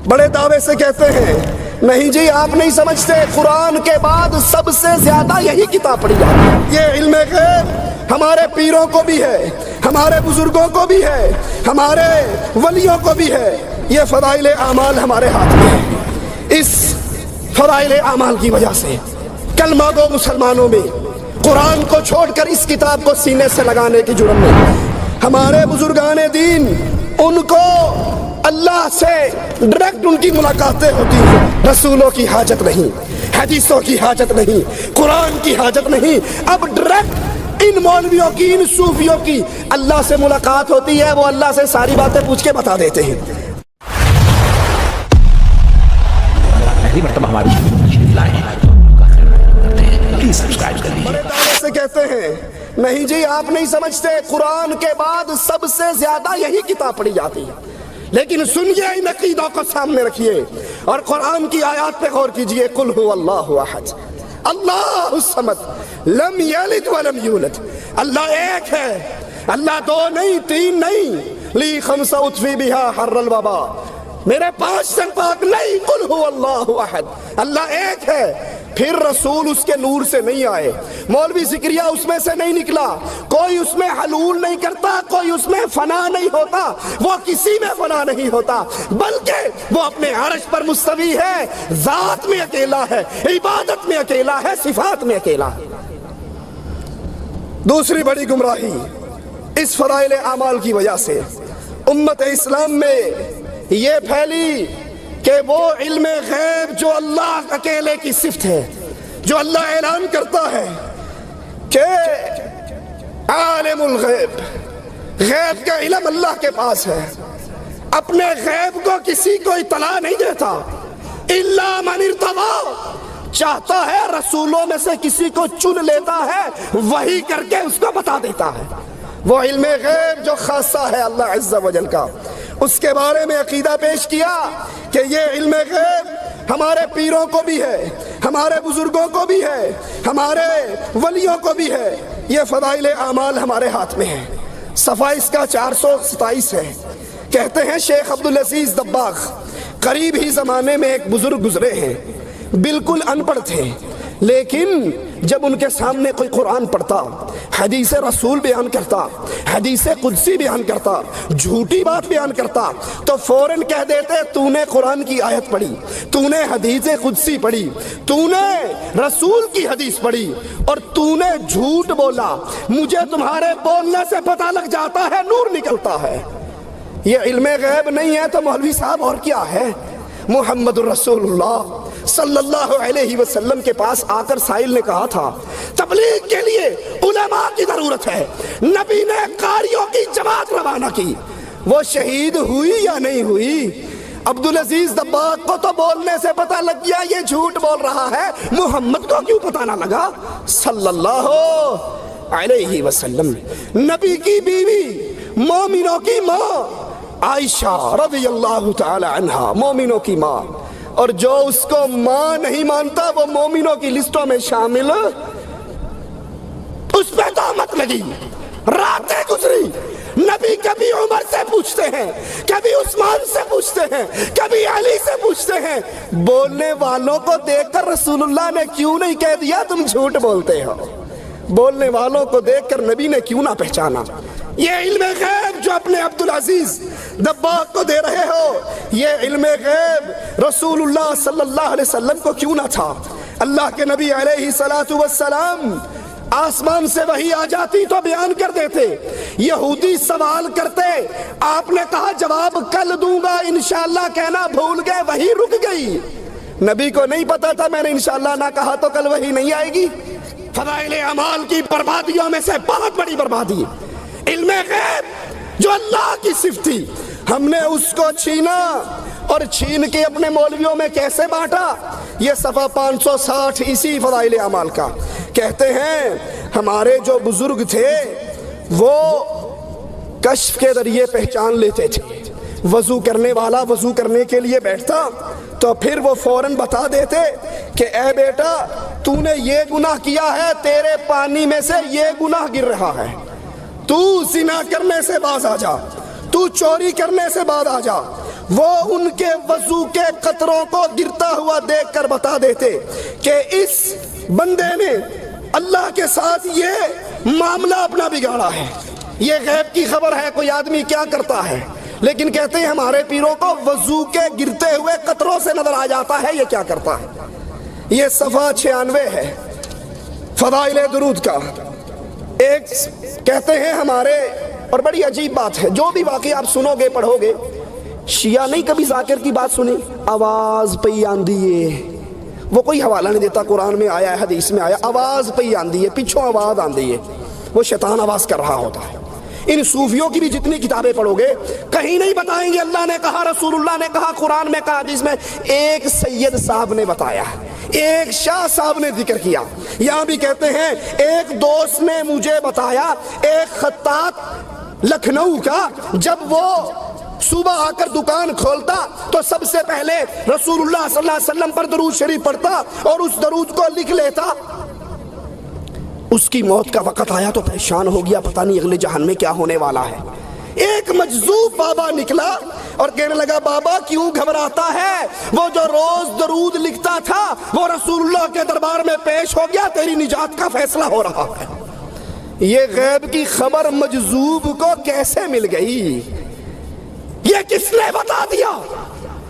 بڑے دعوے سے کہتے ہیں نہیں جی آپ نہیں سمجھتے، قرآن کے بعد سب سے زیادہ یہی کتاب پڑھی جاتی ہے۔ یہ علم غیب ہمارے پیروں کو بھی ہے، ہمارے بزرگوں کو بھی ہے، ہمارے ولیوں کو بھی ہے۔ یہ فضائل اعمال ہمارے ہاتھ میں ہے۔ اس فضائل اعمال کی وجہ سے کلمہ گو مسلمانوں میں قرآن کو چھوڑ کر اس کتاب کو سینے سے لگانے کی جرم نہیں۔ ہمارے بزرگان دین ان کو اللہ سے ڈائریکٹ ان کی ملاقاتیں ہوتی ہیں، رسولوں کی حاجت نہیں، حدیثوں کی حاجت نہیں، قرآن کی حاجت نہیں۔ اب ڈائریکٹ ان مولویوں کی، ان صوفیوں کی اللہ سے ملاقات ہوتی ہے، وہ اللہ سے ساری باتیں پوچھ کے بتا دیتے ہیں۔ بڑے دعوے سے کہتے ہیں نہیں جی آپ نہیں سمجھتے، قرآن کے بعد سب سے زیادہ یہی کتاب پڑھی جاتی ہے۔ لیکن سنیے، ان عقیدوں کو سامنے رکھیے اور قرآن کی آیات پہ غور کیجئے۔ قل هو اللہ احد اللہ الصمد لم یلد ولم یولد۔ اللہ ایک ہے، اللہ دو نہیں، تین نہیں۔ لی خمسہ اطفی بہا حر الوبا، میرے پانچ تن پاک نہیں۔ قل هو اللہ احد، اللہ ایک ہے۔ پھر رسول اس کے نور سے نہیں آئے، مولوی ذکریہ اس میں سے نہیں نکلا، کوئی اس میں حلول نہیں کرتا، کوئی اس میں فنا نہیں ہوتا، وہ کسی میں فنا نہیں ہوتا، بلکہ وہ اپنے عرش پر مستوی ہے، ذات میں اکیلا ہے، عبادت میں اکیلا ہے، صفات میں اکیلا ہے۔ دوسری بڑی گمراہی اس فضائل اعمال کی وجہ سے امت اسلام میں یہ پھیلی کہ وہ علم غیب جو اللہ اکیلے کی صفت ہے، جو اللہ اعلان کرتا ہے کہ عالم الغیب، غیب کا علم اللہ کے پاس ہے، اپنے غیب کو کسی کو اطلاع نہیں دیتا، الا من ارتضی، چاہتا ہے رسولوں میں سے کسی کو چن لیتا ہے، وہی کر کے اس کو بتا دیتا ہے۔ وہ علم غیب جو خاصہ ہے اللہ عز و جل کا، اس کے بارے میں عقیدہ پیش کیا کہ یہ علم غیب ہمارے پیروں کو بھی ہے، ہمارے بزرگوں کو بھی ہے، ہمارے ولیوں کو بھی ہے۔ یہ فضائل اعمال ہمارے ہاتھ میں ہے۔ صفحہ اس کا 427 ہے۔ کہتے ہیں شیخ عبدالعزیز دباغ قریب ہی زمانے میں ایک بزرگ گزرے ہیں، بالکل ان پڑھ تھے، لیکن جب ان کے سامنے کوئی قرآن پڑھتا، حدیث رسول بیان کرتا، حدیث قدسی بیان کرتا، جھوٹی بات بیان کرتا، تو فوراً کہہ دیتے تو نے قرآن کی آیت پڑھی، تو نے حدیث قدسی پڑھی، تو نے رسول کی حدیث پڑھی، اور تو نے جھوٹ بولا، مجھے تمہارے بولنے سے پتہ لگ جاتا ہے، نور نکلتا ہے۔ یہ علم غیب نہیں ہے تو مولوی صاحب اور کیا ہے؟ محمد الرسول اللہ صلی اللہ علیہ وسلم کے پاس آ کر سائل نے کہا تھا تبلیغ کے لیے علماء کی ضرورت ہے، نبی نے قاریوں کی جماعت روانہ کی، وہ شہید ہوئی یا نہیں ہوئی؟ عبدالعزیز دباغ کو تو بولنے سے پتہ لگ گیا یہ جھوٹ بول رہا ہے، محمد کو کیوں پتہ نہ لگا صلی اللہ علیہ وسلم؟ نبی کی بیوی، مومنوں کی ماں عائشہ رضی اللہ تعالی عنہا، مومنوں کی ماں، اور جو اس کو ماں نہیں مانتا وہ مومنوں کی لسٹوں میں شامل، اس پہ تہمت لگی، راتیں گزری، نبی کبھی عمر سے پوچھتے ہیں، کبھی عثمان سے پوچھتے ہیں، کبھی علی سے پوچھتے ہیں، بولنے والوں کو دیکھ کر رسول اللہ نے کیوں نہیں کہہ دیا تم جھوٹ بولتے ہو؟ بولنے والوں کو دیکھ کر نبی نے کیوں نہ پہچانا؟ یہ علم غیب جو اپنے عبدالعزیز دباغ کو دے رہے ہو، یہ علم غیب رسول اللہ صلی اللہ علیہ وسلم کو کیوں نہ تھا؟ اللہ کے نبی علیہ السلام آسمان سے وحی آ جاتی تو بیان کر دیتے، یہودی سوال کرتے، آپ نے کہا جواب کل دوں گا انشاءاللہ کہنا بھول گئے، وحی رک گئی۔ نبی کو نہیں پتا تھا میں نے انشاءاللہ نہ کہا تو کل وحی نہیں آئے گی۔ فضائل اعمال کی بربادیوں میں سے بہت بڑی بربادی علم غیب جو اللہ کی صفت تھی، ہم نے اس کو چھینا، اور چھین کے اپنے مولویوں میں کیسے بانٹا؟ یہ صفحہ 560 اسی فضائل اعمال کا۔ کہتے ہیں ہمارے جو بزرگ تھے وہ کشف کے ذریعے پہچان لیتے تھے، وضو کرنے والا وضو کرنے کے لیے بیٹھتا تو پھر وہ فوراً بتا دیتے کہ اے بیٹا تو نے یہ گناہ کیا ہے، تیرے پانی میں سے یہ گناہ گر رہا ہے، تو زنا کرنے سے باز آ جا، تو چوری کرنے سے باز آ جا۔ وہ ان کے وضو کے قطروں کو گرتا ہوا دیکھ کر بتا دیتے کہ اس بندے نے اللہ کے ساتھ یہ معاملہ اپنا بگاڑا ہے، یہ غیب کی خبر ہے، کوئی آدمی کیا کرتا ہے، لیکن کہتے ہیں ہمارے پیروں کو وضو کے گرتے ہوئے قطروں سے نظر آ جاتا ہے یہ کیا کرتا ہے۔ یہ صفحہ 96 ہے فضائل درود کا۔ ایک کہتے ہیں ہمارے، اور بڑی عجیب بات ہے، جو بھی واقعی آپ سنو گے پڑھو گے، شیعہ نہیں کبھی ذاکر کی بات سنی، آواز پئی آندی ہے، وہ کوئی حوالہ نہیں دیتا قرآن میں آیا ہے حدیث میں آیا، آواز پئی آندی ہے، پیچھوں آواز آندی ہے، وہ شیطان آواز کر رہا ہوتا ہے۔ ان صوفیوں کی بھی جتنی کتابیں پڑھو گے کہیں نہیں بتائیں گے اللہ نے کہا، رسول اللہ نے کہا، قرآن میں کہا، حدیث میں۔ ایک سید صاحب نے بتایا، ایک شاہ صاحب نے ذکر کیا۔ یہاں بھی کہتے ہیں ایک دوست نے مجھے بتایا، ایک خطاط لکھنؤ کا جب وہ صبح آ کر دکان کھولتا تو سب سے پہلے رسول اللہ صلی اللہ علیہ وسلم پر درود شریف پڑھتا اور اس درود کو لکھ لیتا۔ اس کی موت کا وقت آیا تو پریشان ہو گیا، پتہ نہیں اگلے جہان میں کیا ہونے والا ہے۔ ایک مجذوب بابا نکلا اور کہنے لگا بابا کیوں گھبراتا ہے، وہ جو روز درود لکھتا تھا وہ رسول اللہ کے دربار میں پیش ہو گیا، تیری نجات کا فیصلہ ہو رہا ہے۔ یہ غیب کی خبر مجذوب کو کیسے مل گئی؟ یہ کس نے بتا دیا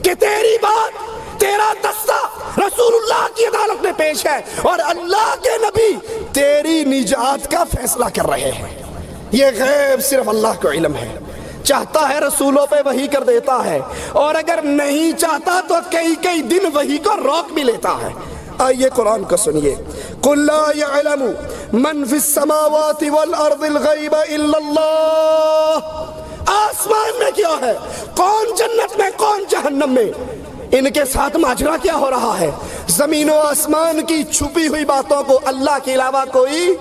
کہ تیری بات، تیرا دستہ رسول اللہ کی عدالت میں پیش ہے اور اللہ کے نبی تیری نجات کا فیصلہ کر رہے ہیں؟ یہ غیب صرف اللہ کو علم ہے، چاہتا ہے رسولوں پہ وحی کر دیتا ہے، اور اگر نہیں چاہتا تو کئی کئی دن وحی کو روک بھی لیتا ہے۔ آئیے قرآن کو سنیے، قُلْ لَا يَعْلَمُ مَنْ فِي السَّمَاوَاتِ وَالْأَرْضِ الْغَيْبَ إِلَّا اللَّهُ۔ آسمان میں کیا ہے، کون جنت میں کون جہنم میں، ان کے ساتھ ماجرا کیا ہو رہا ہے؟ زمین و آسمان کی چھپی ہوئی باتوں کو اللہ کے علاوہ کوئی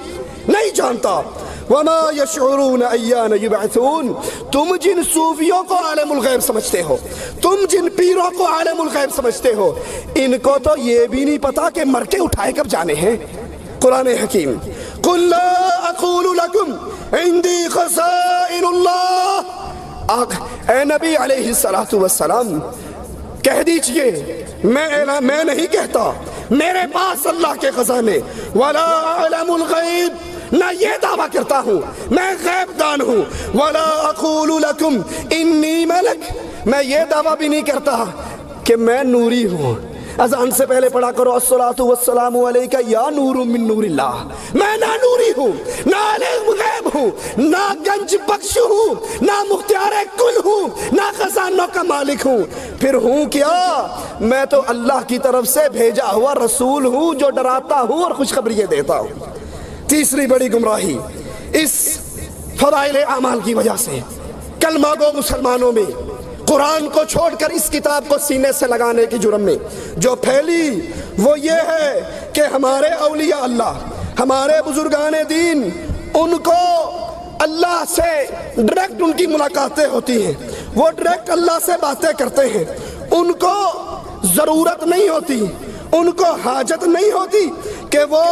نہیں جانتا۔ وَمَا يَشْعُرُونَ أَيَّانَ يُبْعَثُونَ۔ تم جن صوفیوں کو عالم الغیب سمجھتے ہو، تم جن پیروں کو عالم الغیب سمجھتے ہو، ان کو تو یہ بھی نہیں پتا کہ مر کے اٹھائے کب جانے ہیں۔ قرآن حکیم، قُلْ لَا أَقُولُ لَكُمْ عِنْدِي خَزَائِنُ اللَّهِ۔ اے نبی علیہ السلام کہہ دیجئے میں نہیں کہتا میرے پاس اللہ کے خزانے، وَلَا أَعْلَمُ الْغَيْبِ، نہ یہ دعویٰ کرتا ہوں میں غیب دان ہوں، وَلَا أَقُولُ لَكُمْ إِنِّي مَلَكٌ، میں یہ دعویٰ بھی نہیں کرتا کہ میں نوری ہوں۔ اذان سے پہلے پڑھا کرو الصلاۃ والسلام علیک یا نور من نور اللہ۔ میں نہ نوری ہوں، نہ عالم غیب ہوں، نہ گنج بخش ہوں، نہ مختار کل ہوں، نہ خزانوں کا مالک ہوں، پھر ہوں کیا؟ میں تو اللہ کی طرف سے بھیجا ہوا رسول ہوں جو ڈراتا ہوں اور خوشخبری دیتا ہوں۔ تیسری بڑی گمراہی اس فضائل اعمال کی وجہ سے کلمہ گو مسلمانوں میں قرآن کو چھوڑ کر اس کتاب کو سینے سے لگانے کی جرم میں جو پھیلی، وہ یہ ہے کہ ہمارے اولیاء اللہ، ہمارے بزرگان دین، ان کو اللہ سے ڈائریکٹ ان کی ملاقاتیں ہوتی ہیں، وہ ڈائریکٹ اللہ سے باتیں کرتے ہیں، ان کو ضرورت نہیں ہوتی، ان کو حاجت نہیں ہوتی کہ وہ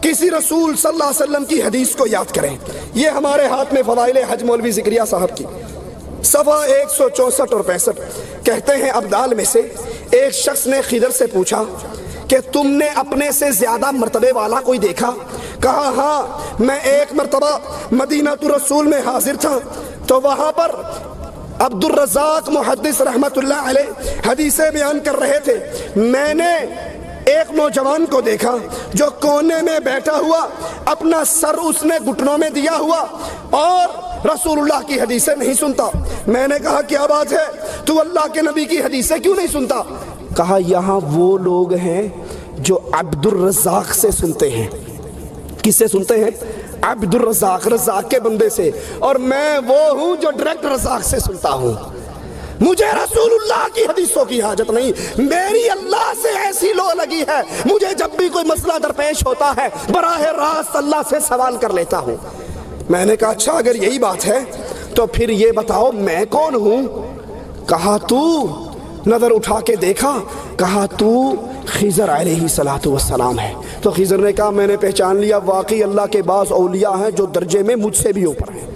کسی رسول صلی اللہ علیہ وسلم کی حدیث کو یاد کریں۔ یہ ہمارے ہاتھ میں فضائل حج مولوی ذکریہ صاحب کی صفحہ 164 اور 65 کہتے ہیں ابدال میں سے ایک شخص نے خضر سے پوچھا کہ تم نے اپنے سے زیادہ مرتبے والا کوئی دیکھا؟ کہا ہاں، میں ایک مرتبہ مدینہ الرسول میں حاضر تھا تو وہاں پر عبد الرزاق محدث رحمت اللہ علیہ حدیثیں بیان کر رہے تھے، میں نے ایک نوجوان کو دیکھا جو کونے میں بیٹھا ہوا، اپنا سر اس نے گھٹنوں میں دیا ہوا اور رسول اللہ کی حدیثیں نہیں سنتا۔ میں نے کہا کیا بات ہے، تو اللہ کے نبی کی حدیثیں کیوں نہیں سنتا؟ کہا یہاں وہ لوگ ہیں جو عبد الرزاق سے سنتے ہیں۔ کس سے سنتے ہیں؟ عبد الرزاق، رزاق کے بندے سے، اور میں وہ ہوں جو ڈائریکٹ رزاق سے سنتا ہوں۔ مجھے رسول اللہ کی حدیثوں کی حاجت نہیں، میری اللہ سے ایسی لو لگی ہے، مجھے جب بھی کوئی مسئلہ درپیش ہوتا ہے براہ راست اللہ سے سوال کر لیتا ہوں۔ میں نے کہا اچھا اگر یہی بات ہے تو پھر یہ بتاؤ میں کون ہوں؟ کہا تو، نظر اٹھا کے دیکھا، کہا تو خضر علیہ السلام ہے۔ تو خضر نے کہا میں نے پہچان لیا، واقعی اللہ کے بعض اولیاء ہیں جو درجے میں مجھ سے بھی اوپر ہیں۔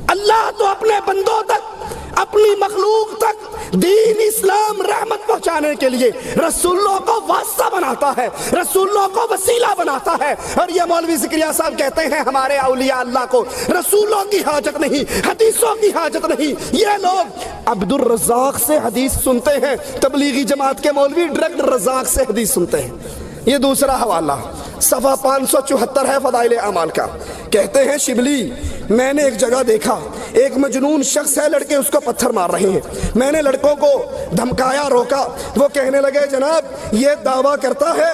اللہ تو اپنے بندوں تک اپنی مخلوق تک دین اسلام رحمت پہنچانے کے لیے رسولوں کو واسطہ بناتا ہے، رسولوں کو وسیلہ بناتا ہے۔ اور یہ مولوی زکریا صاحب کہتے ہیں ہمارے اولیاء اللہ کو رسولوں کی حاجت نہیں، حدیثوں کی حاجت نہیں۔ یہ لوگ عبد الرزاق سے حدیث سنتے ہیں، تبلیغی جماعت کے مولوی ڈائریکٹ رزاق سے حدیث سنتے ہیں۔ یہ دوسرا حوالہ صفحہ 574 ہے فضائل اعمال کا۔ کہتے ہیں شبلی میں نے ایک جگہ دیکھا، ایک مجنون شخص ہے، لڑکے اس کو پتھر مار رہے ہیں، میں نے لڑکوں کو دھمکایا، روکا، وہ کہنے لگے جناب یہ دعویٰ کرتا ہے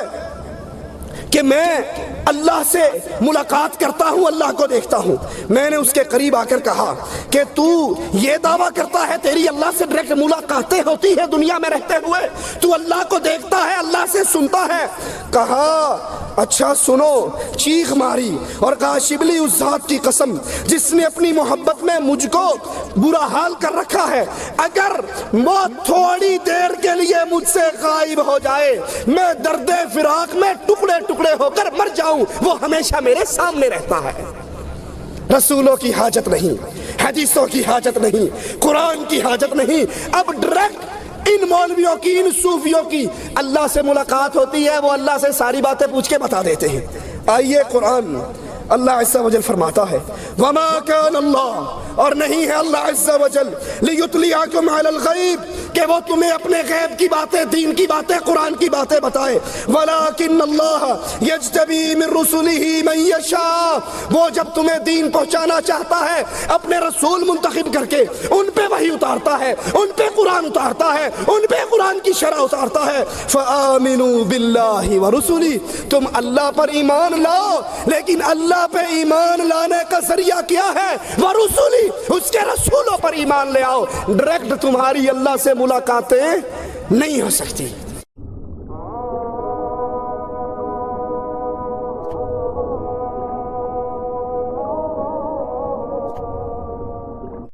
کہ میں اللہ سے ملاقات کرتا ہوں، اللہ کو دیکھتا ہوں۔ میں نے اس کے قریب آ کر کہا کہ تو یہ دعویٰ کرتا ہے تیری اللہ سے ڈائریکٹ ملاقاتیں ہوتی ہے دنیا میں رہتے ہوئے، تو اللہ کو دیکھتا ہے، اللہ سے سنتا ہے؟ کہا اچھا سنو، چیخ ماری اور کہا شبلی اس ذات کی قسم جس نے اپنی محبت میں مجھ کو برا حال کر رکھا ہے، اگر موت تھوڑی دیر کے لیے مجھ سے غائب ہو جائے، میں درد فراق میں ٹکڑے ٹکڑے ہو کر مر جاؤں، وہ ہمیشہ میرے سامنے رہتا ہے۔ رسولوں کی حاجت نہیں، حدیثوں کی حاجت نہیں، قرآن کی حاجت نہیں۔ اب ڈائریکٹ ان مولویوں کی، ان صوفیوں کی اللہ سے ملاقات ہوتی ہے، وہ اللہ سے ساری باتیں پوچھ کے بتا دیتے ہیں۔ آئیے قرآن اللہ عز و جل فرماتا ہے وما کان اللہ، اور نہیں ہے اللہ عز و جل لیطلعکم علی الغیب کہ وہ تمہیں اپنے غیب کی باتیں، دین کی باتیں، قرآن کی باتیں بتائے، ولکن اللہ یجتبی من رسلہ من یشاء، وہ جب تمہیں دین پہنچانا چاہتا ہے اپنے رسول منتخب کر کے ان پہ وحی اتارتا ہے، ان پہ قرآن اتارتا ہے، ان پہ قرآن کی شرح اتارتا ہے۔ فآمنوا باللہ ورسلہ، تم اللہ پر ایمان لاؤ، لیکن اللہ پہ ایمان لانے کا ذریعہ کیا ہے؟ ورسولی، اس کے رسولوں پر ایمان لے آؤ۔ ڈائریکٹ تمہاری اللہ سے ملاقاتیں نہیں ہو سکتی۔